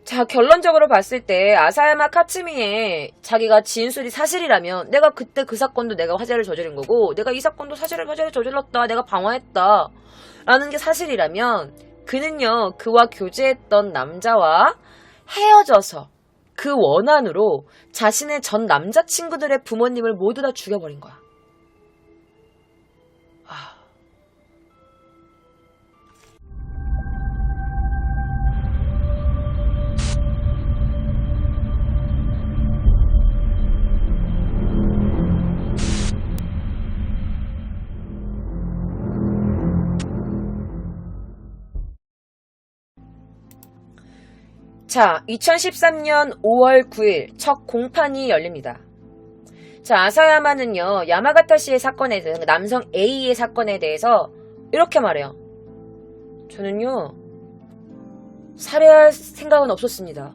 자, 결론적으로 봤을 때 아사야마 카츠미의 자기가 지은 술이 사실이라면 내가 그때 그 사건도 내가 화재를 저지른 거고 내가 이 사건도 화재를 저질렀다, 내가 방화했다 라는 게 사실이라면 그는요, 그와 교제했던 남자와 헤어져서 그 원한으로 자신의 전 남자친구들의 부모님을 모두 다 죽여버린 거야. 자, 2013년 5월 9일 첫 공판이 열립니다. 자, 아사야마는요, 야마가타시의 사건에 대해서, 남성 A의 사건에 대해서 이렇게 말해요. 저는요, 살해할 생각은 없었습니다.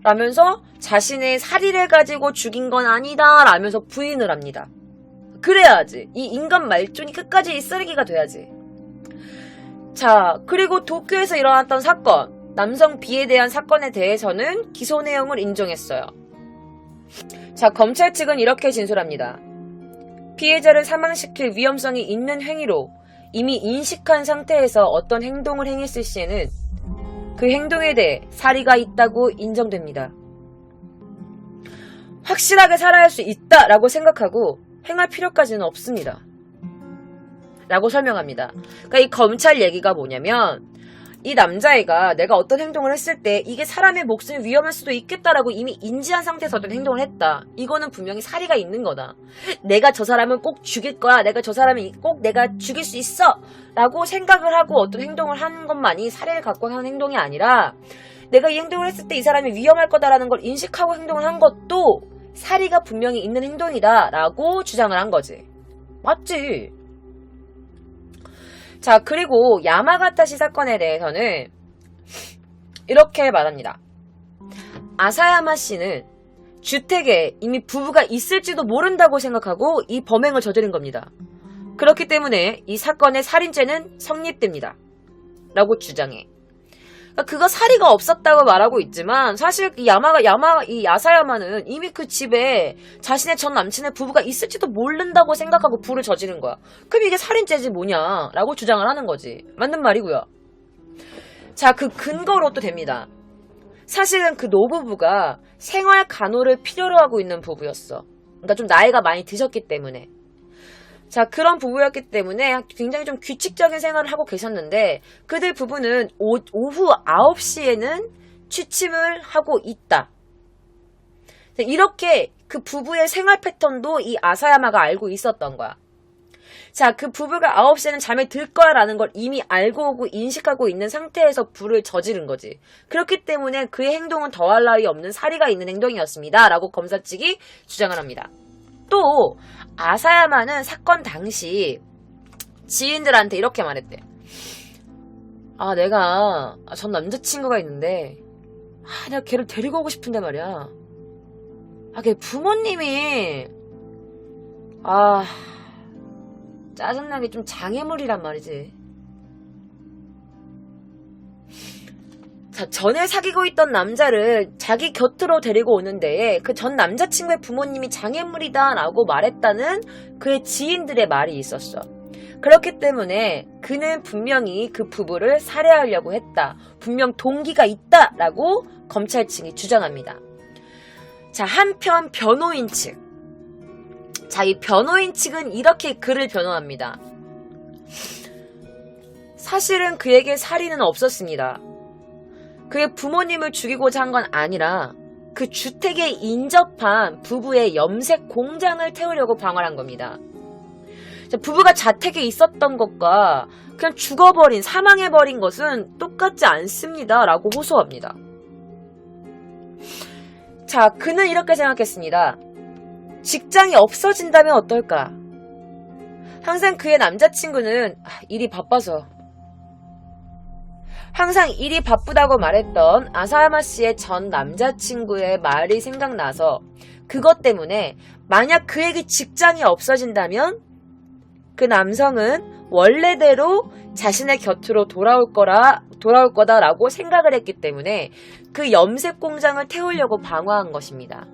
라면서 자신의 사리를 가지고 죽인 건 아니다 라면서 부인을 합니다. 그래야지. 이 인간 말존이 끝까지 쓰레기가 돼야지. 자, 그리고 도쿄에서 일어났던 사건, 남성 B에 대한 사건에 대해서는 기소 내용을 인정했어요. 자, 검찰 측은 이렇게 진술합니다. 피해자를 사망시킬 위험성이 있는 행위로 이미 인식한 상태에서 어떤 행동을 행했을 시에는 그 행동에 대해 사리가 있다고 인정됩니다. 확실하게 살아야 할 수 있다라고 생각하고 행할 필요까지는 없습니다. 라고 설명합니다. 그러니까 이 검찰 얘기가 뭐냐면 이 남자애가 내가 어떤 행동을 했을 때 이게 사람의 목숨이 위험할 수도 있겠다라고 이미 인지한 상태에서 어떤 행동을 했다. 이거는 분명히 사리가 있는 거다. 내가 저 사람은 꼭 죽일 거야. 내가 저 사람을 꼭 내가 죽일 수 있어. 라고 생각을 하고 어떤 행동을 하는 것만이 사리를 갖고 하는 행동이 아니라 내가 이 행동을 했을 때 이 사람이 위험할 거다라는 걸 인식하고 행동을 한 것도 사리가 분명히 있는 행동이다. 라고 주장을 한 거지. 맞지? 자, 그리고 야마가타시 사건에 대해서는 이렇게 말합니다. 아사야마 씨는 주택에 이미 부부가 있을지도 모른다고 생각하고 이 범행을 저지른 겁니다. 그렇기 때문에 이 사건의 살인죄는 성립됩니다. 라고 주장해. 그거 사리가 없었다고 말하고 있지만 사실 이 아사야마는 이미 그 집에 자신의 전 남친의 부부가 있을지도 모른다고 생각하고 불을 저지른 거야. 그럼 이게 살인죄지 뭐냐 라고 주장을 하는 거지. 맞는 말이고요. 자, 그 근거로 또 됩니다. 사실은 그 노부부가 생활 간호를 필요로 하고 있는 부부였어. 그러니까 좀 나이가 많이 드셨기 때문에. 자, 그런 부부였기 때문에 굉장히 좀 규칙적인 생활을 하고 계셨는데 그들 부부는 오후 9시에는 취침을 하고 있다. 이렇게 그 부부의 생활 패턴도 이 아사야마가 알고 있었던 거야. 자, 그 부부가 9시에는 잠에 들 거야 라는 걸 이미 알고 오고 인식하고 있는 상태에서 불을 저지른 거지. 그렇기 때문에 그의 행동은 더할 나위 없는 사리가 있는 행동이었습니다. 라고 검사 측이 주장을 합니다. 또 아사야마는 사건 당시 지인들한테 이렇게 말했대. 아, 내가 전 남자친구가 있는데 내가 걔를 데리고 오고 싶은데 말이야. 걔 부모님이 짜증나게 좀 장애물이란 말이지. 자, 전에 사귀고 있던 남자를 자기 곁으로 데리고 오는데 그 전 남자친구의 부모님이 장애물이다 라고 말했다는 그의 지인들의 말이 있었어. 그렇기 때문에 그는 분명히 그 부부를 살해하려고 했다. 분명 동기가 있다 라고 검찰 측이 주장합니다. 자, 한편 변호인 측. 자, 이 변호인 측은 이렇게 그를 변호합니다. 사실은 그에게 살인은 없었습니다. 그의 부모님을 죽이고자 한 건 아니라 그 주택에 인접한 부부의 염색 공장을 태우려고 방화한 겁니다. 부부가 자택에 있었던 것과 그냥 죽어버린, 사망해버린 것은 똑같지 않습니다. 라고 호소합니다. 자, 그는 이렇게 생각했습니다. 직장이 없어진다면 어떨까? 항상 그의 남자친구는 일이 바빠서 항상 일이 바쁘다고 말했던 아사야마 씨의 전 남자친구의 말이 생각나서 그것 때문에 만약 그에게 직장이 없어진다면 그 남성은 원래대로 자신의 곁으로 돌아올 거다라고 생각을 했기 때문에 그 염색 공장을 태우려고 방화한 것입니다.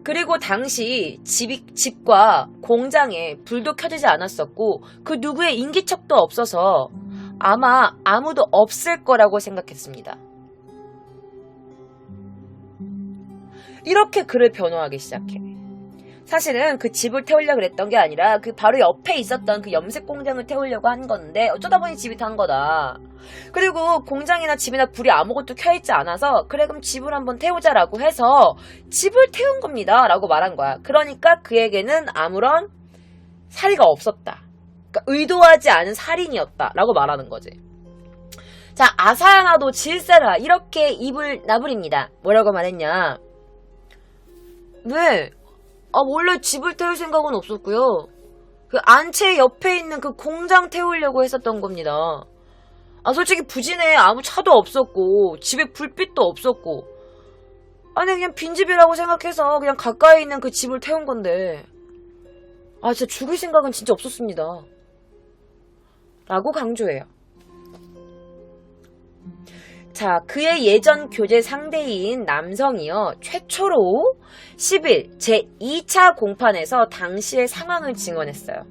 그리고 당시 집과 공장에 불도 켜지지 않았었고 그 누구의 인기척도 없어서 아마 아무도 없을 거라고 생각했습니다. 이렇게 그를 변호하기 시작해. 사실은 그 집을 태우려고 그랬던 게 아니라 그 바로 옆에 있었던 그 염색 공장을 태우려고 한 건데 어쩌다 보니 집이 탄 거다. 그리고 공장이나 집이나 불이 아무것도 켜있지 않아서 그래 그럼 집을 한번 태우자라고 해서 집을 태운 겁니다 라고 말한 거야. 그러니까 그에게는 아무런 살해가 없었다. 그러니까 의도하지 않은 살인이었다 라고 말하는 거지. 자, 아사야마도 질세라 이렇게 입을 나부립니다. 뭐라고 말했냐. 왜? 원래 집을 태울 생각은 없었고요. 그 안채 옆에 있는 그 공장 태우려고 했었던 겁니다. 솔직히 부진해. 아무 차도 없었고 집에 불빛도 없었고 아니 그냥 빈집이라고 생각해서 그냥 가까이 있는 그 집을 태운 건데 진짜 죽을 생각은 진짜 없었습니다. 라고 강조해요. 자, 그의 예전 교제 상대인 남성이요. 최초로 10일 제2차 공판에서 당시의 상황을 증언했어요.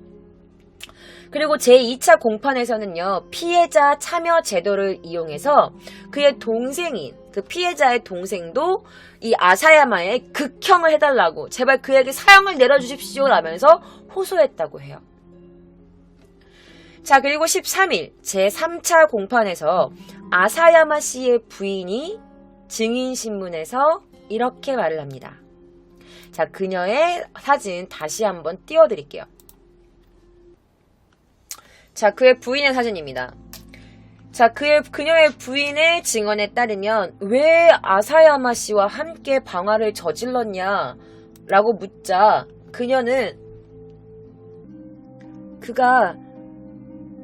그리고 제2차 공판에서는요. 피해자 참여 제도를 이용해서 그의 동생인 그 피해자의 동생도 이 아사야마에 극형을 해달라고 제발 그에게 사형을 내려주십시오 라면서 호소했다고 해요. 자, 그리고 13일 제3차 공판에서 아사야마 씨의 부인이 증인신문에서 이렇게 말을 합니다. 자, 그녀의 사진 다시 한번 띄워드릴게요. 자, 그의 부인의 사진입니다. 자, 그녀의 부인의 증언에 따르면 왜 아사야마 씨와 함께 방화를 저질렀냐 라고 묻자 그녀는 그가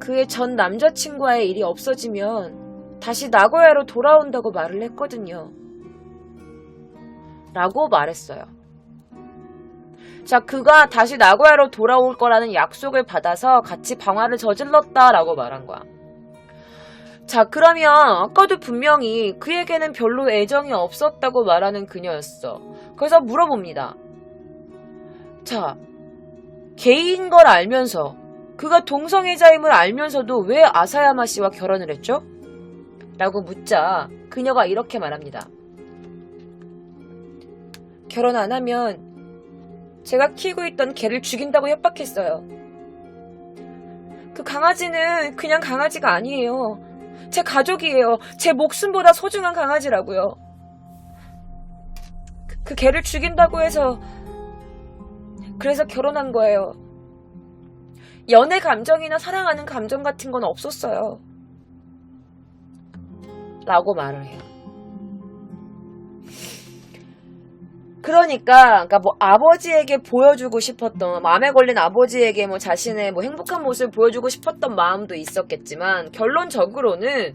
그의 전 남자친구와의 일이 없어지면 다시 나고야로 돌아온다고 말을 했거든요. 라고 말했어요. 자, 그가 다시 나고야로 돌아올 거라는 약속을 받아서 같이 방화를 저질렀다라고 말한 거야. 자, 그러면 아까도 분명히 그에게는 별로 애정이 없었다고 말하는 그녀였어. 그래서 물어봅니다. 자, 게이인 걸 알면서 그가 동성애자임을 알면서도 왜 아사야마 씨와 결혼을 했죠? 라고 묻자 그녀가 이렇게 말합니다. 결혼 안 하면 제가 키우고 있던 개를 죽인다고 협박했어요. 그 강아지는 그냥 강아지가 아니에요. 제 가족이에요. 제 목숨보다 소중한 강아지라고요. 그 개를 죽인다고 해서 그래서 결혼한 거예요. 연애 감정이나 사랑하는 감정 같은 건 없었어요. 라고 말을 해요. 그러니까 뭐 아버지에게 보여주고 싶었던 마음에 걸린 아버지에게 뭐 자신의 뭐 행복한 모습을 보여주고 싶었던 마음도 있었겠지만 결론적으로는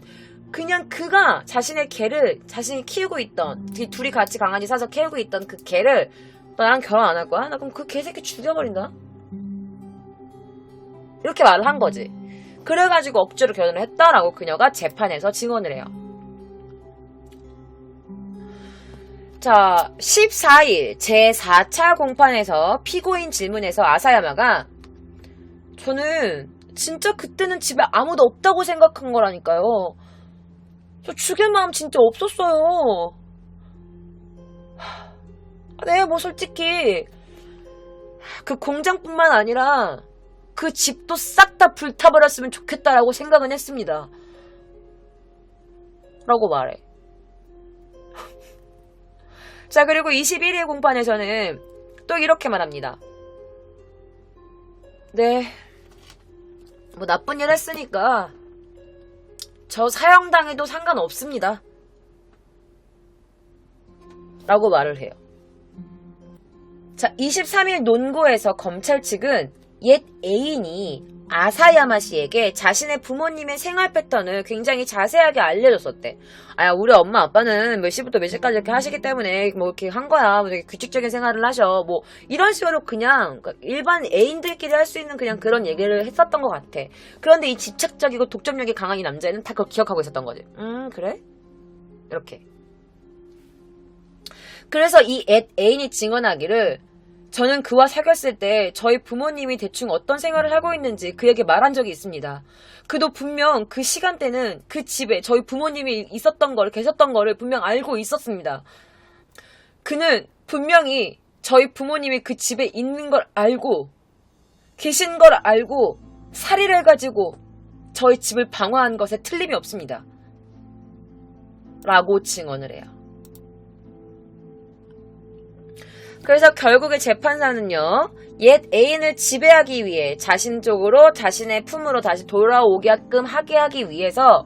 그냥 그가 자신의 개를 자신이 키우고 있던 둘이 같이 강아지 사서 키우고 있던 그 개를 나랑 결혼 안 할 거야? 나 그럼 그 개새끼 죽여버린다? 이렇게 말을 한 거지. 그래가지고 억지로 결혼을 했다라고 그녀가 재판에서 증언을 해요. 자, 14일 제4차 공판에서 피고인 질문에서 아사야마가 저는 진짜 그때는 집에 아무도 없다고 생각한 거라니까요. 저 죽일 마음 진짜 없었어요. 네, 뭐 솔직히 그 공장뿐만 아니라 그 집도 싹 다 불타버렸으면 좋겠다라고 생각은 했습니다. 라고 말해. 자, 그리고 21일 공판에서는 또 이렇게 말합니다. 네, 뭐 나쁜 일 했으니까 저 사형당해도 상관없습니다. 라고 말을 해요. 자, 23일 논고에서 검찰 측은 옛 애인이 아사야마 씨에게 자신의 부모님의 생활 패턴을 굉장히 자세하게 알려줬었대. 아, 우리 엄마 아빠는 몇 시부터 몇 시까지 이렇게 하시기 때문에 뭐 이렇게 한 거야. 뭐 되게 규칙적인 생활을 하셔. 뭐 이런 식으로 그냥 일반 애인들끼리 할 수 있는 그냥 그런 얘기를 했었던 것 같아. 그런데 이 집착적이고 독점력이 강한 이 남자애는 다 그걸 기억하고 있었던 거지. 그래? 이렇게. 그래서 이 애인이 증언하기를 저는 그와 사귀었을 때 저희 부모님이 대충 어떤 생활을 하고 있는지 그에게 말한 적이 있습니다. 그도 분명 그 시간대는 그 집에 저희 부모님이 있었던 거를, 계셨던 거를 분명 알고 있었습니다. 그는 분명히 저희 부모님이 그 집에 있는 걸 알고, 계신 걸 알고, 살인을 가지고 저희 집을 방화한 것에 틀림이 없습니다. 라고 증언을 해요. 그래서 결국에 재판사는요, 옛 애인을 지배하기 위해 자신 쪽으로 자신의 품으로 다시 돌아오게끔 하기 위해서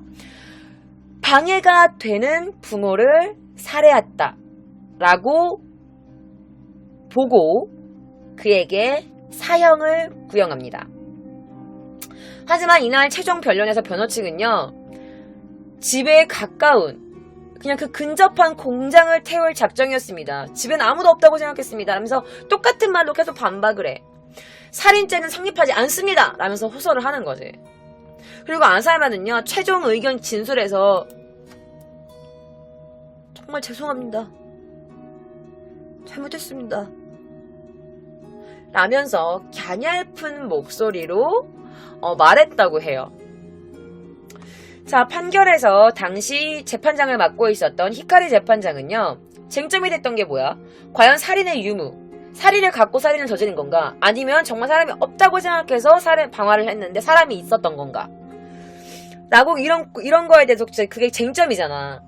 방해가 되는 부모를 살해했다 라고 보고 그에게 사형을 구형합니다. 하지만 이날 최종 변론에서 변호 측은요, 집에 가까운 그냥 그 근접한 공장을 태울 작정이었습니다. 집엔 아무도 없다고 생각했습니다. 라면서 똑같은 말로 계속 반박을 해. 살인죄는 성립하지 않습니다. 라면서 호소를 하는 거지. 그리고 아사야마는요, 최종 의견 진술에서 정말 죄송합니다. 잘못했습니다. 라면서 갸냘픈 목소리로 말했다고 해요. 자, 판결에서 당시 재판장을 맡고 있었던 히카리 재판장은요, 쟁점이 됐던 게 뭐야? 과연 살인의 유무, 살인을 갖고 살인을 저지른 건가? 아니면 정말 사람이 없다고 생각해서 살인 방화를 했는데 사람이 있었던 건가? 라고 이런 거에 대해서 그게 쟁점이잖아.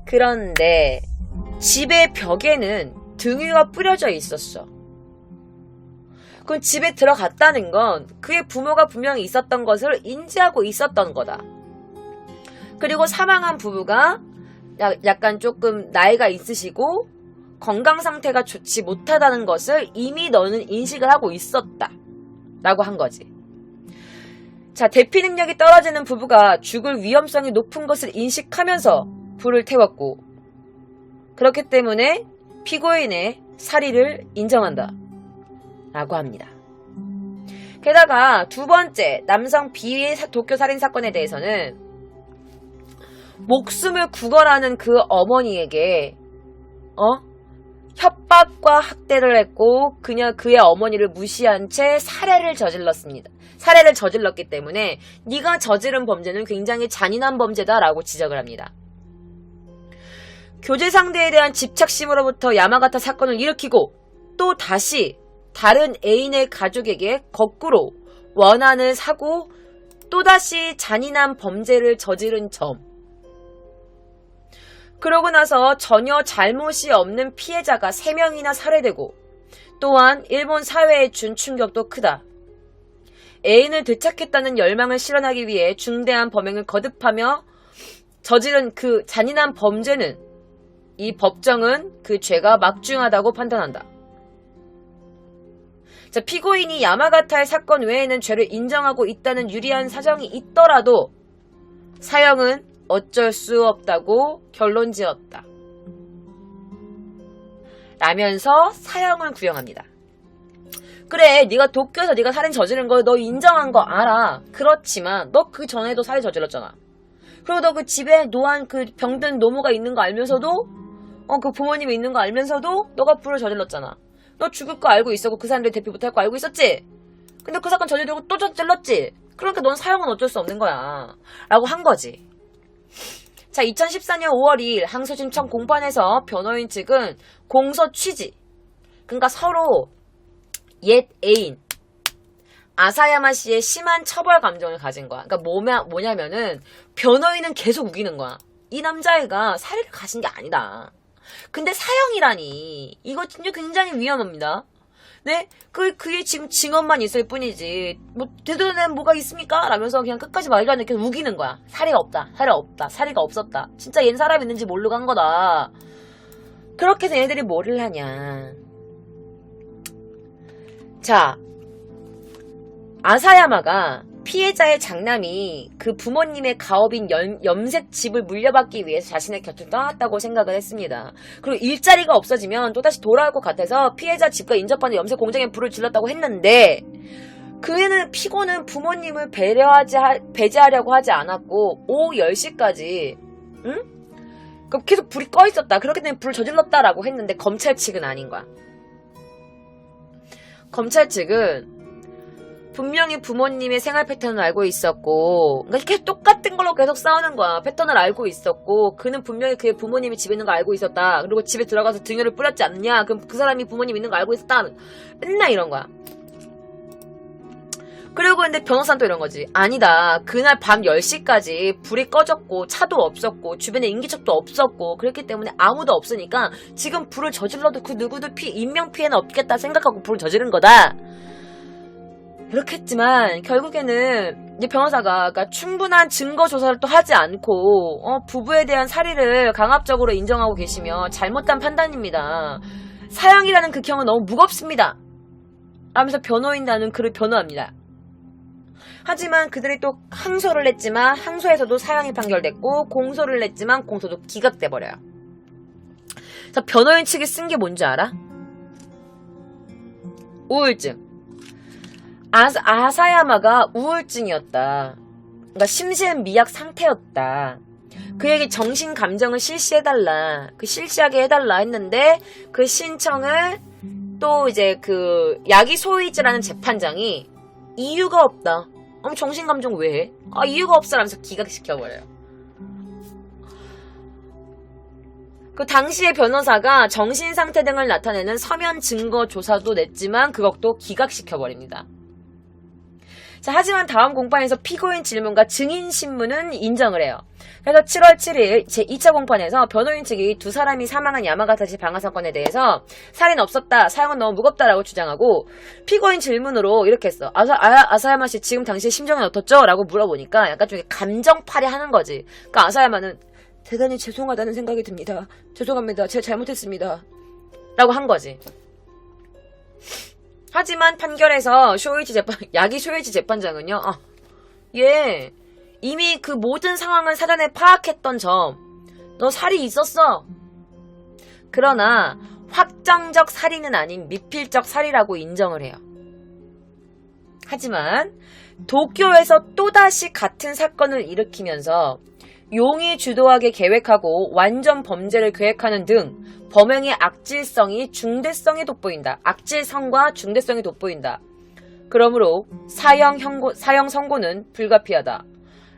그런데 집의 벽에는 등유가 뿌려져 있었어. 그럼 집에 들어갔다는 건 그의 부모가 분명히 있었던 것을 인지하고 있었던 거다. 그리고 사망한 부부가 약간 조금 나이가 있으시고 건강 상태가 좋지 못하다는 것을 이미 너는 인식을 하고 있었다. 라고 한 거지. 자, 대피 능력이 떨어지는 부부가 죽을 위험성이 높은 것을 인식하면서 불을 태웠고, 그렇기 때문에 피고인의 살인을 인정한다. 라고 합니다. 게다가 두 번째 남성 비위 도쿄 살인 사건에 대해서는 목숨을 구걸하는 그 어머니에게 협박과 학대를 했고 그냥 그의 어머니를 무시한 채 살해를 저질렀기 때문에 네가 저지른 범죄는 굉장히 잔인한 범죄다라고 지적을 합니다. 교제 상대에 대한 집착심으로부터 야마가타 사건을 일으키고 또 다시 다른 애인의 가족에게 거꾸로 원한을 사고 또다시 잔인한 범죄를 저지른 점. 그러고 나서 전혀 잘못이 없는 피해자가 3명이나 살해되고 또한 일본 사회에 준 충격도 크다. 애인을 되찾겠다는 열망을 실현하기 위해 중대한 범행을 거듭하며 저지른 그 잔인한 범죄는 이 법정은 그 죄가 막중하다고 판단한다. 자, 피고인이 야마가타의 사건 외에는 죄를 인정하고 있다는 유리한 사정이 있더라도 사형은 어쩔 수 없다고 결론 지었다. 라면서 사형을 구형합니다. 그래, 네가 도쿄에서 네가 살인 저지른 거 너 인정한 거 알아. 그렇지만 너 그 전에도 살인 저질렀잖아. 그리고 너 그 집에 노안 그 병든 노모가 있는 거 알면서도 그 부모님이 있는 거 알면서도 너가 불을 저질렀잖아. 너 죽을 거 알고 있었고 그 사람들이 대피 못할 거 알고 있었지? 근데 그 사건 저지르고 또 저질렀지? 그러니까 넌 사형은 어쩔 수 없는 거야. 라고 한 거지. 자, 2014년 5월 2일 항소심청 공판에서 변호인 측은 공소 취지, 그러니까 서로 옛 애인 아사야마 씨의 심한 처벌 감정을 가진 거야. 그러니까 뭐냐면은 변호인은 계속 우기는 거야. 이 남자애가 살해를 가진 게 아니다. 근데 사형이라니 이거 진짜 굉장히 위험합니다. 네? 그게 지금 증언만 있을 뿐이지 뭐 되돌아낸 뭐가 있습니까? 라면서 그냥 끝까지 말도 안 되게 우기는 거야. 살해가 없다. 살해가 없었다. 진짜 얘는 사람 있는지 모르고 한 거다. 그렇게 해서 얘네들이 뭐를 하냐. 자, 아사야마가 피해자의 장남이 그 부모님의 가업인 염색 집을 물려받기 위해서 자신의 곁을 떠났다고 생각을 했습니다. 그리고 일자리가 없어지면 또다시 돌아올 것 같아서 피해자 집과 인접하는 염색 공장에 불을 질렀다고 했는데 그는 피고는 부모님을 배제하려고 하지 않았고 오후 10시까지 그럼 계속 불이 꺼 있었다. 그렇기 때문에 불을 저질렀다라고 했는데 검찰 측은 아닌 거야. 검찰 측은 분명히 부모님의 생활 패턴을 알고 있었고, 그러니까 계속 똑같은 걸로 계속 싸우는 거야. 패턴을 알고 있었고, 그는 분명히 그의 부모님이 집에 있는 거 알고 있었다. 그리고 집에 들어가서 등유를 뿌렸지 않느냐? 그럼 그 사람이 부모님 있는 거 알고 있었다. 맨날 이런 거야. 그리고 근데 변호사는 또 이런 거지. 아니다. 그날 밤 10시까지 불이 꺼졌고 차도 없었고 주변에 인기척도 없었고 그랬기 때문에 아무도 없으니까 지금 불을 저질러도 그 누구도 인명피해는 없겠다 생각하고 불을 저지른 거다. 이렇게 했지만 결국에는 이제 변호사가 그러니까 충분한 증거 조사를 또 하지 않고 부부에 대한 살인을 강압적으로 인정하고 계시며 잘못한 판단입니다. 사형이라는 극형은 너무 무겁습니다. 하면서 변호인단은 그를 변호합니다. 하지만 그들이 또 항소를 냈지만 항소에서도 사형이 판결됐고 공소를 냈지만 공소도 기각돼 버려요. 그래서 변호인 측이 쓴 게 뭔지 알아? 우울증. 아사야마가 우울증이었다. 그러니까 심신미약 상태였다. 그에게 정신 감정을 실시해달라. 그 실시하게 해달라 했는데 그 신청을 또 이제 그 야기소이즈라는 재판장이 이유가 없다. 정신 감정 왜 해? 이유가 없어 라면서 기각시켜버려요. 그 당시의 변호사가 정신상태 등을 나타내는 서면 증거 조사도 냈지만 그것도 기각시켜버립니다. 자, 하지만 다음 공판에서 피고인 질문과 증인 신문은 인정을 해요. 그래서 7월 7일 제2차 공판에서 변호인 측이 두 사람이 사망한 야마가타시 방화 사건에 대해서 살인 없었다, 사형은 너무 무겁다라고 주장하고 피고인 질문으로 이렇게 했어. 아사야마 씨 지금 당시의 심정은 어떻죠? 라고 물어보니까 약간 좀 감정팔이 하는 거지. 그러니까 아사야마는 대단히 죄송하다는 생각이 듭니다. 죄송합니다. 제가 잘못했습니다. 라고 한 거지. 하지만 판결에서 야기 쇼이치 재판장은요, 얘 이미 그 모든 상황을 사전에 파악했던 점, 너 살이 있었어. 그러나 확정적 살인은 아닌 미필적 살이라고 인정을 해요. 하지만 도쿄에서 또다시 같은 사건을 일으키면서 용의 주도하게 계획하고 완전 범죄를 계획하는 등 범행의 악질성이 중대성이 돋보인다. 악질성과 중대성이 돋보인다. 그러므로 사형 선고는 불가피하다.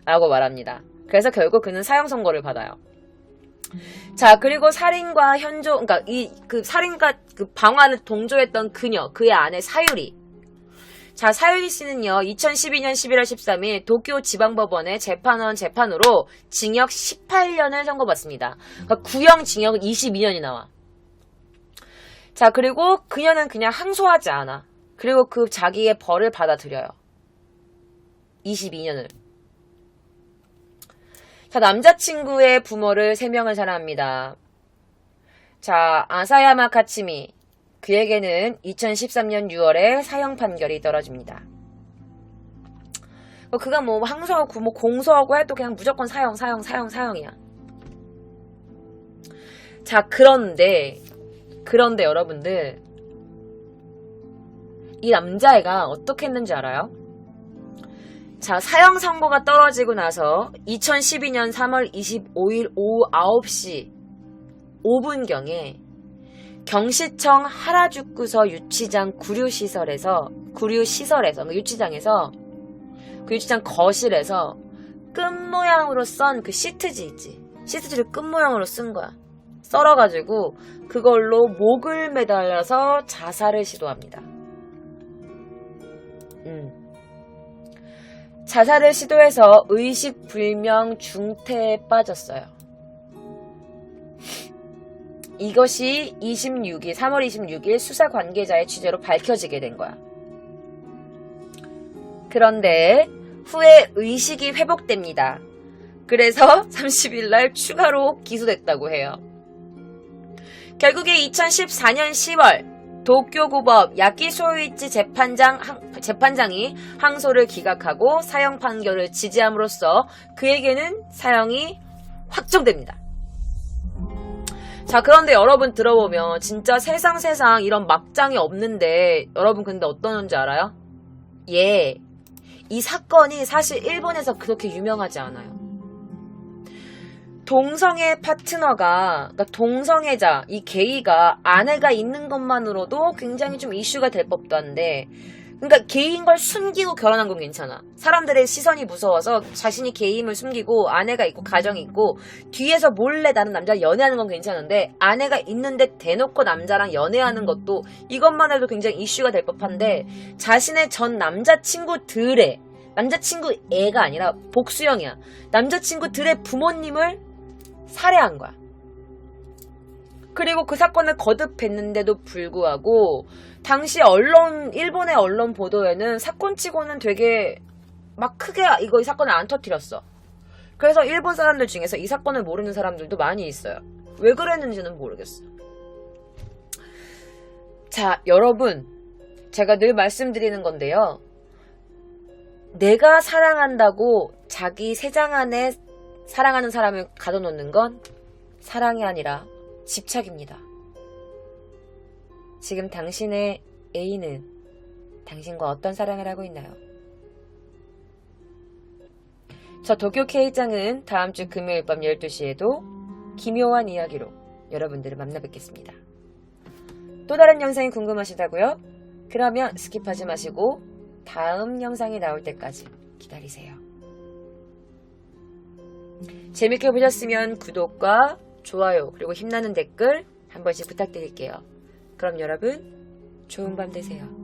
라고 말합니다. 그래서 결국 그는 사형 선고를 받아요. 자, 그리고 살인과 그러니까 그 살인과 그 방화를 동조했던 그녀, 그의 아내 사유리. 자, 사유리 씨는요, 2012년 11월 13일 도쿄 지방법원의 재판으로 징역 18년을 선고받습니다. 그러니까 구형 징역은 22년이 나와. 자, 그리고 그녀는 그냥 항소하지 않아. 그리고 그 자기의 벌을 받아들여요. 22년을. 자, 남자친구의 부모를 3명을 사랑합니다. 자, 아사야마 카츠미. 그에게는 2013년 6월에 사형 판결이 떨어집니다. 그가 뭐 항소하고 뭐 공소하고 해도 그냥 무조건 사형이야. 자, 그런데 여러분들, 이 남자애가 어떻게 했는지 알아요? 자, 사형 선고가 떨어지고 나서 2012년 3월 25일 오후 9시 5분경에 경시청 하라주쿠서 유치장 구류시설에서 그 유치장에서 그 유치장 거실에서 끈 모양으로 썬 그 시트지 있지. 시트지를 끈 모양으로 쓴 거야. 썰어가지고 그걸로 목을 매달려서 자살을 시도합니다. 자살을 시도해서 의식불명 중태에 빠졌어요. 이것이 3월 26일 수사 관계자의 취재로 밝혀지게 된 거야. 그런데 후에 의식이 회복됩니다. 그래서 30일 날 추가로 기소됐다고 해요. 결국에 2014년 10월 도쿄고법 야키소이치 재판장이 항소를 기각하고 사형 판결을 지지함으로써 그에게는 사형이 확정됩니다. 자, 그런데 여러분 들어보면 진짜 세상 이런 막장이 없는데 여러분 근데 어떠는지 알아요? 이 사건이 사실 일본에서 그렇게 유명하지 않아요. 동성애 파트너가, 그러니까 동성애자, 이 게이가 아내가 있는 것만으로도 굉장히 좀 이슈가 될 법도 한데, 그러니까 게이인 걸 숨기고 결혼한 건 괜찮아. 사람들의 시선이 무서워서 자신이 게이임을 숨기고 아내가 있고 가정이 있고 뒤에서 몰래 다른 남자를 연애하는 건 괜찮은데, 아내가 있는데 대놓고 남자랑 연애하는 것도 이것만 해도 굉장히 이슈가 될 법한데, 자신의 전 남자친구들의, 남자친구 애가 아니라 복수형이야. 남자친구들의 부모님을 살해한 거야. 그리고 그 사건을 거듭했는데도 불구하고 당시 일본의 언론 보도에는 사건치고는 되게 막 크게 이 사건을 안 터뜨렸어. 그래서 일본 사람들 중에서 이 사건을 모르는 사람들도 많이 있어요. 왜 그랬는지는 모르겠어. 자, 여러분, 제가 늘 말씀드리는 건데요. 내가 사랑한다고 자기 세상 안에 사랑하는 사람을 가둬놓는 건 사랑이 아니라 집착입니다. 지금 당신의 애인은 당신과 어떤 사랑을 하고 있나요? 저 도쿄 K장은 다음 주 금요일 밤 12시에도 기묘한 이야기로 여러분들을 만나 뵙겠습니다. 또 다른 영상이 궁금하시다고요? 그러면 스킵하지 마시고 다음 영상이 나올 때까지 기다리세요. 재밌게 보셨으면 구독과 좋아요 그리고 힘나는 댓글 한 번씩 부탁드릴게요. 그럼 여러분 좋은 밤 되세요.